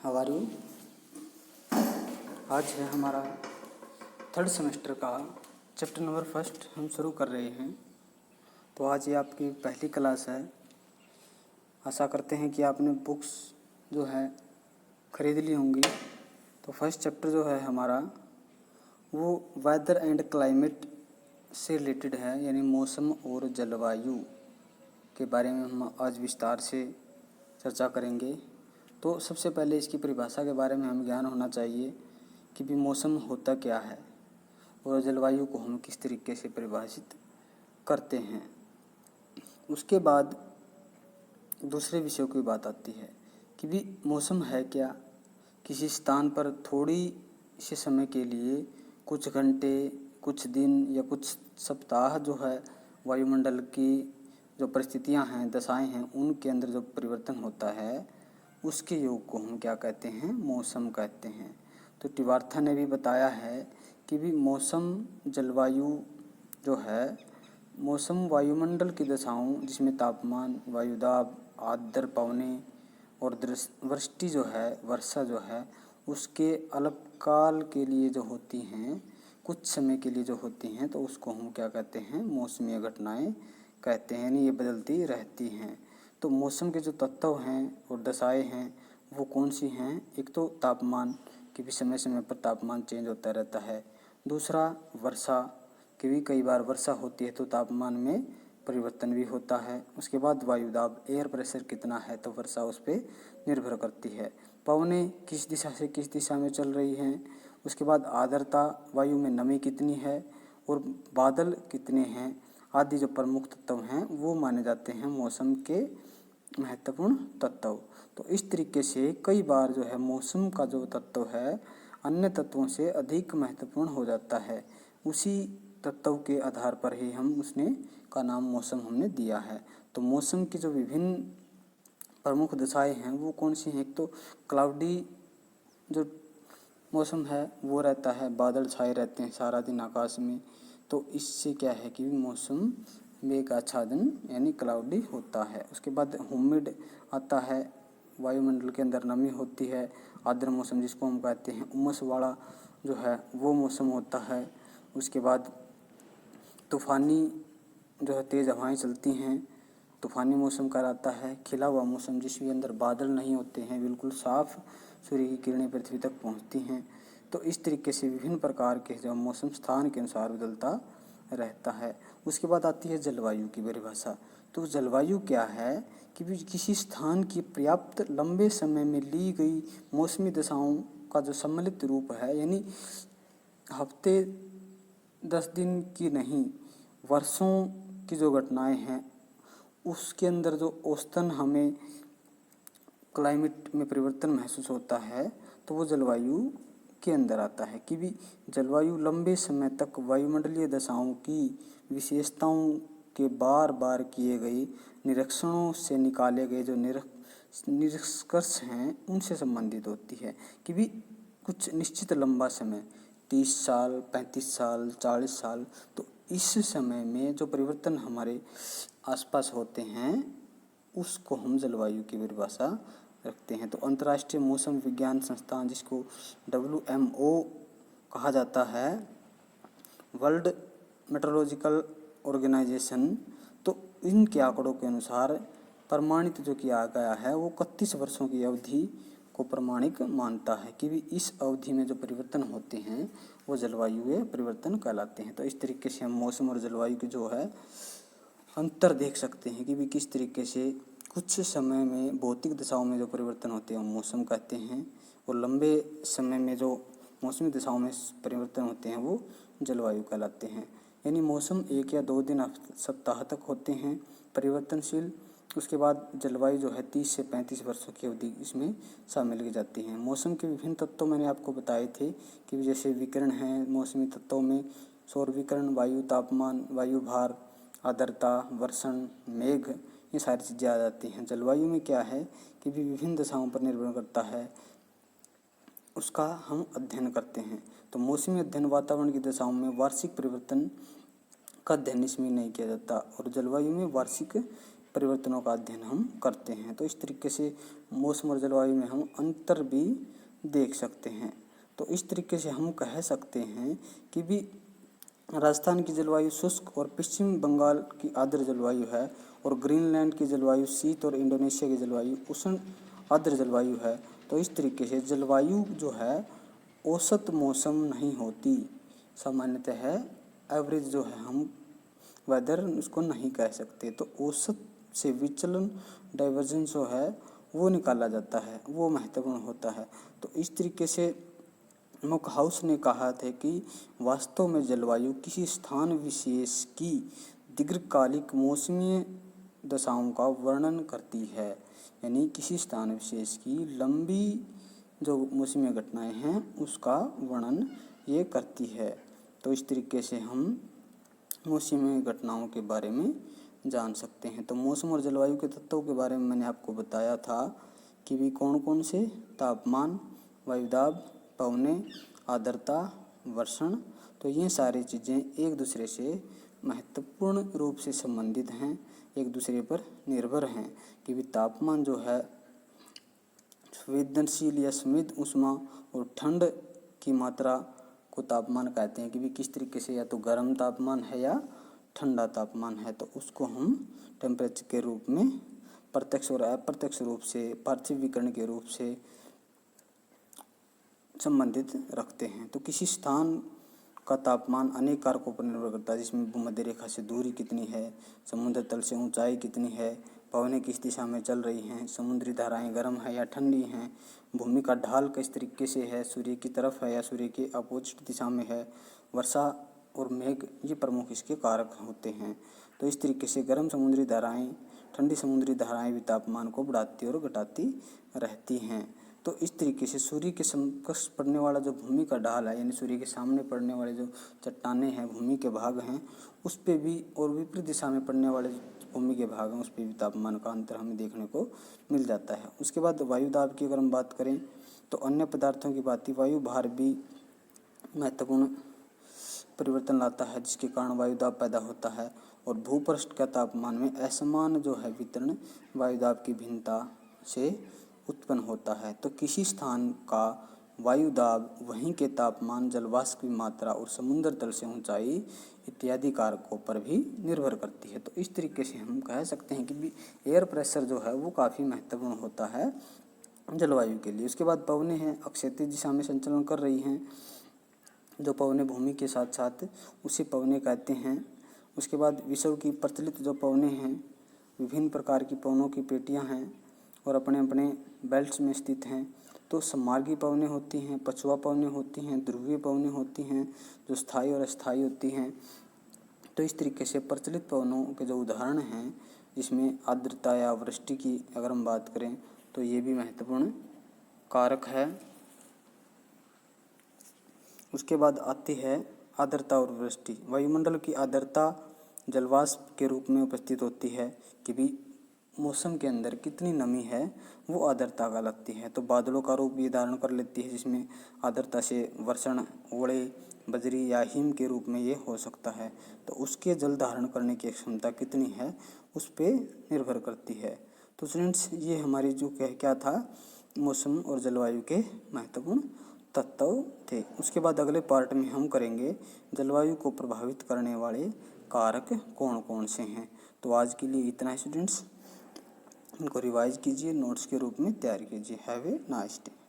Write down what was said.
How are you. आज है हमारा थर्ड सेमेस्टर का चैप्टर नंबर फर्स्ट हम शुरू कर रहे हैं। तो आज ये आपकी पहली क्लास है। आशा करते हैं कि आपने बुक्स जो है ख़रीद ली होंगी। तो फर्स्ट चैप्टर जो है हमारा वो वेदर एंड क्लाइमेट से रिलेटेड है, यानी मौसम और जलवायु के बारे में हम आज विस्तार से चर्चा करेंगे। तो सबसे पहले इसकी परिभाषा के बारे में हमें ज्ञान होना चाहिए कि भी मौसम होता क्या है और जलवायु को हम किस तरीके से परिभाषित करते हैं। उसके बाद दूसरे विषयों की बात आती है कि भी मौसम है क्या। किसी स्थान पर थोड़ी से समय के लिए कुछ घंटे, कुछ दिन या कुछ सप्ताह जो है वायुमंडल की जो परिस्थितियां हैं, दशाएं हैं, उनके अंदर जो परिवर्तन होता है उसके योग को हम क्या कहते हैं, मौसम कहते हैं। तो टिवार्था ने भी बताया है कि भी मौसम जलवायु जो है, मौसम वायुमंडल की दशाओं जिसमें तापमान, वायुदाब, आर्द्र पवनें और वृष्टि जो है, वर्षा जो है, उसके अल्पकाल के लिए जो होती हैं, कुछ समय के लिए जो होती हैं, तो उसको हम क्या कहते हैं, मौसमीय घटनाएं कहते हैं। यानी ये बदलती रहती हैं। तो मौसम के जो तत्व हैं और दशाएं हैं वो कौन सी हैं। एक तो तापमान कि भी समय समय पर तापमान चेंज होता रहता है। दूसरा वर्षा कि भी कई बार वर्षा होती है तो तापमान में परिवर्तन भी होता है। उसके बाद वायुदाब, एयर प्रेशर कितना है तो वर्षा उस पर निर्भर करती है। पवनें किस दिशा से किस दिशा में चल रही हैं। उसके बाद आर्द्रता, वायु में नमी कितनी है और बादल कितने हैं आदि जो प्रमुख तत्व हैं वो माने जाते हैं मौसम के महत्वपूर्ण तत्व। तो इस तरीके से कई बार जो है मौसम का जो तत्व है अन्य तत्वों से अधिक महत्वपूर्ण हो जाता है। उसी तत्व के आधार पर ही हम उसने का नाम मौसम हमने दिया है। तो मौसम की जो विभिन्न प्रमुख दशाएं हैं वो कौन सी हैं। एक तो क्लाउडी जो मौसम है वो रहता है, बादल छाए रहते हैं सारा दिन आकाश में। तो इससे क्या है कि मौसम मेघाच्छादन यानी क्लाउडी होता है। उसके बाद ह्यूमिड आता है, वायुमंडल के अंदर नमी होती है। आर्द्र मौसम जिसको हम कहते हैं, उमस वाला जो है वो मौसम होता है। उसके बाद तूफ़ानी जो है तेज़ हवाएं चलती हैं, तूफ़ानी मौसम कहलाता है। खिला हुआ मौसम जिसके अंदर बादल नहीं होते हैं, बिल्कुल साफ सूर्य की किरणें पृथ्वी तक पहुंचती हैं। तो इस तरीके से विभिन्न प्रकार के जो मौसम स्थान के अनुसार बदलता रहता है। उसके बाद आती है जलवायु की परिभाषा। तो जलवायु क्या है कि भी किसी स्थान की पर्याप्त लंबे समय में ली गई मौसमी दशाओं का जो सम्मिलित रूप है, यानी हफ्ते 10 दिन की नहीं, वर्षों की जो घटनाएं हैं उसके अंदर जो औसतन हमें क्लाइमेट में परिवर्तन महसूस होता है तो वो जलवायु के अंदर आता है। कि भी जलवायु लंबे समय तक वायुमंडलीय दशाओं की विशेषताओं के बार बार किए गए निरीक्षणों से निकाले गए जो निष्कर्ष हैं उनसे संबंधित होती है। कि भी कुछ निश्चित लंबा समय 30 साल, 35 साल, 40 साल, तो इस समय में जो परिवर्तन हमारे आसपास होते हैं उसको हम जलवायु की परिभाषा रखते हैं। तो अंतर्राष्ट्रीय मौसम विज्ञान संस्थान जिसको WMO कहा जाता है, वर्ल्ड मेट्रोलॉजिकल ऑर्गेनाइजेशन, तो इनके आंकड़ों के अनुसार प्रमाणित जो किया गया है वो 31 वर्षों की अवधि को प्रमाणिक मानता है। कि भी इस अवधि में जो परिवर्तन होते हैं वो जलवायु परिवर्तन कहलाते हैं। तो इस तरीके से हम मौसम और जलवायु की जो है अंतर देख सकते हैं कि भी किस तरीके से कुछ समय में भौतिक दशाओं में जो परिवर्तन होते हैं वो मौसम कहते हैं और लंबे समय में जो मौसमी दशाओं में परिवर्तन होते हैं वो जलवायु कहलाते हैं। यानी मौसम 1 या 2 दिन सप्ताह तक होते हैं परिवर्तनशील। उसके बाद जलवायु जो है 30 से 35 वर्षों की अवधि इसमें शामिल की जाती हैं। मौसम के विभिन्न तत्व मैंने आपको बताए थे कि जैसे विकिरण हैं मौसमी तत्वों में, सौर विकिरण, वायु तापमान, वायु भार, आर्द्रता, वर्षण, मेघ, ये सारी चीज़ें आ जाती हैं। जलवायु में क्या है कि भी विभिन्न दशाओं पर निर्भर करता है, उसका हम अध्ययन करते हैं। तो मौसमी अध्ययन वातावरण की दशाओं में वार्षिक परिवर्तन का अध्ययन इसमें नहीं किया जाता और जलवायु में वार्षिक परिवर्तनों का अध्ययन हम करते हैं। तो इस तरीके से मौसम और जलवायु में हम अंतर भी देख सकते हैं। तो इस तरीके से हम कह सकते हैं कि भी राजस्थान की जलवायु शुष्क और पश्चिम बंगाल की आर्द्र जलवायु है, और ग्रीनलैंड की जलवायु शीत और इंडोनेशिया की जलवायु उष्ण आर्द्र जलवायु है। तो इस तरीके से जलवायु जो है औसत मौसम नहीं होती, सामान्यतः एवरेज जो है हम वेदर उसको नहीं कह सकते। तो औसत से विचलन डाइवर्जेंस जो है वो निकाला जाता है, वो महत्वपूर्ण होता है। तो इस तरीके से मुकहाउस ने कहा था कि वास्तव में जलवायु किसी स्थान विशेष की दीर्घकालिक मौसमी दशाओं का वर्णन करती है, यानी किसी स्थान विशेष की लंबी जो मौसमी घटनाएं हैं उसका वर्णन ये करती है। तो इस तरीके से हम मौसमी घटनाओं के बारे में जान सकते हैं। तो मौसम और जलवायु के तत्वों के बारे में मैंने आपको बताया था कि भी कौन कौन से, तापमान, वायुदाब, पवने, आर्द्रता, वर्षण। तो ये सारी चीज़ें एक दूसरे से महत्वपूर्ण रूप से संबंधित हैं, एक दूसरे पर निर्भर हैं। कि भी तापमान जो है संवेदनशील या सीमित ऊष्मा और ठंड की मात्रा को तापमान कहते हैं कि भी किस तरीके से या तो गर्म तापमान है या ठंडा तापमान है। तो उसको हम टेम्परेचर के रूप में प्रत्यक्ष और अप्रत्यक्ष रूप से पार्थिव विकिरण के रूप से संबंधित रखते हैं। तो किसी स्थान का तापमान अनेक कारकों पर निर्भर करता है, जिसमें भूमध्य रेखा से दूरी कितनी है, समुद्र तल से ऊंचाई कितनी है, पवनें किस दिशा में चल रही हैं, समुद्री धाराएं गर्म है या ठंडी हैं, भूमि का ढाल किस तरीके से है, सूर्य की तरफ है या सूर्य के अपोजिट दिशा में है, वर्षा और मेघ, ये प्रमुख इसके कारक होते हैं। तो इस तरीके से गर्म समुद्री धाराएं, ठंडी समुद्री धाराएं भी तापमान को बढ़ाती और घटाती रहती हैं। तो इस तरीके से सूर्य के समकक्ष पड़ने वाला जो भूमि का ढाल है, यानी सूर्य के सामने पड़ने वाले जो चट्टानें हैं, भूमि के भाग हैं, उस पे भी, और विपरीत दिशा में पड़ने वाले भूमि के भाग हैं, उस पे भी तापमान का अंतर हमें देखने को मिल जाता है। उसके बाद वायुदाब की अगर हम बात करें तो अन्य पदार्थों की भांति वायु भार भी महत्वपूर्ण परिवर्तन लाता है, जिसके कारण वायुदाब पैदा होता है। और भूपृष्ठ का तापमान में असमान जो है वितरण वायुदाब की भिन्नता से उत्पन्न होता है। तो किसी स्थान का वायुदाब वहीं के तापमान, जलवाष्प की मात्रा और समुद्र तल से ऊंचाई इत्यादि कारकों पर भी निर्भर करती है। तो इस तरीके से हम कह सकते हैं कि एयर प्रेशर जो है वो काफ़ी महत्वपूर्ण होता है जलवायु के लिए। उसके बाद पवनें हैं, अक्षैतिज दिशा में संचलन कर रही हैं, जो पवनें भूमि के साथ साथ उसे पवनें कहते हैं। उसके बाद विश्व की प्रचलित जो पवनें हैं, विभिन्न प्रकार की पवनों की पेटियां हैं और अपने अपने बेल्ट्स में स्थित हैं। तो सममार्गी पवनें होती हैं, पछुआ पवनें होती हैं, ध्रुवीय पवनें होती हैं, जो स्थायी और अस्थायी होती हैं। तो इस तरीके से प्रचलित पवनों के जो उदाहरण हैं, जिसमें आर्द्रता या वृष्टि की अगर हम बात करें तो ये भी महत्वपूर्ण कारक है। उसके बाद आती है आर्द्रता और वृष्टि। वायुमंडल की आर्द्रता जलवाष्प के रूप में उपस्थित होती है कि भी मौसम के अंदर कितनी नमी है वो आर्द्रता कहलाती है। तो बादलों का रूप ये धारण कर लेती है, जिसमें आर्द्रता से वर्षण, ओले, बजरी या हिम के रूप में ये हो सकता है। तो उसके जल धारण करने की क्षमता कितनी है उस पर निर्भर करती है। तो स्टूडेंट्स, ये हमारी जो क्या था, मौसम और जलवायु के महत्वपूर्ण तत्व थे। उसके बाद अगले पार्ट में हम करेंगे जलवायु को प्रभावित करने वाले कारक कौन कौन से हैं। तो आज के लिए इतना ही स्टूडेंट्स, इनको रिवाइज कीजिए, नोट्स के रूप में तैयार कीजिए। Have a nice day.